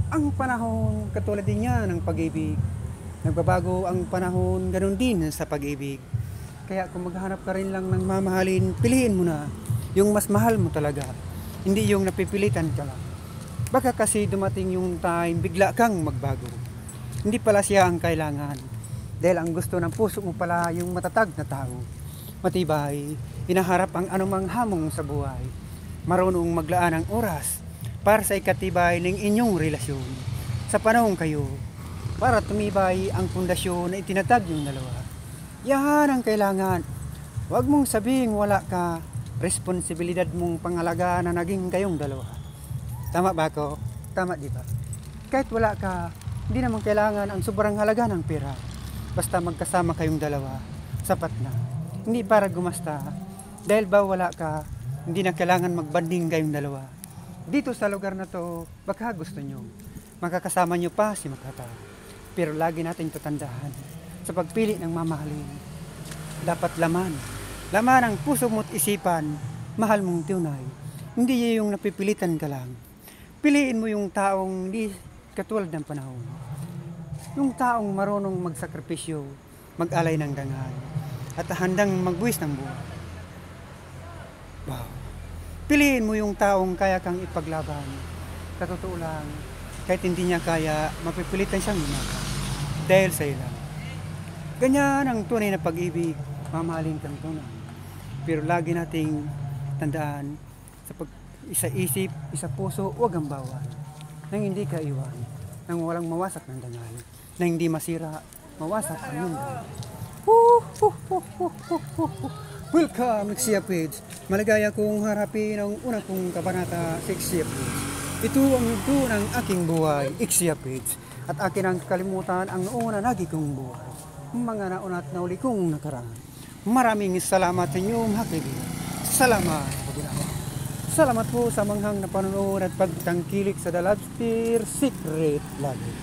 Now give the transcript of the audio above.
Ang panahon katulad din yan ng pag-ibig. Nagbabago ang panahon, ganun din sa pag-ibig. Kaya kung maghanap ka rin lang ng mamahalin, piliin mo na yung mas mahal mo talaga. Hindi yung napipilitan ka lang. Baka kasi dumating yung time, bigla kang magbago. Hindi pala siya ang kailangan. Dahil ang gusto ng puso mo pala yung matatag na tao. Matibay, inaharap ang anumang hamon sa buhay. Marunong maglaan ng oras para sa ikatibay ng inyong relasyon. Sa panahon kayo, para tumibay ang pundasyon na itinatag yung dalawa. Yan ang kailangan. Huwag mong sabing wala ka, responsibilidad mong pangalaga na naging kayong dalawa. Tama ba ako? Tama di ba? Kahit wala ka, hindi naman kailangan ang sobrang halaga ng pera. Basta magkasama kayong dalawa, sapat na. Hindi para gumasta. Dahil ba wala ka, hindi na kailangan magbanding kayong dalawa. Dito sa lugar na to, baka gusto nyo, makakasama nyo pa si Makata. Pero lagi natin tatandaan, sa pagpili ng mamahalin, dapat laman ang puso mo't isipan, mahal mong tunay. Hindi yung napipilitan ka lang. Piliin mo yung taong hindi katulad ng panahon. Yung taong marunong magsakripisyo, mag-alay ng dangal, at handang magbuwis ng buhay. Wow. Piliin mo yung taong kaya kang ipaglaban. Sa totoo lang, kahit hindi niya kaya, mapipilitan siyang lumaban. Dahil sa ilang. Ganyan ang tunay na pag-ibig, mamahalin kang tunay. Pero lagi nating tandaan, sa isa isip, isa puso, huwag ang bawal. Nang hindi ka iwan, nang walang mawasak ng dangal, nang hindi masira, mawasak ang mundo. Welcome, Ixia Page. Maligaya kong harapin ang una kong kabanata sa Ixia Page. Ito ang ito ng aking buhay, Ixia Page. At akin ang kalimutan ang una nagi kong buhay. Mga nauna at nauli kong nakaraan. Maraming salamat sa inyong hakilig. Salamat, pagulawa. Salamat po sa manghang na panonood at pagtangkilik sa The Lobster Secret Lagi.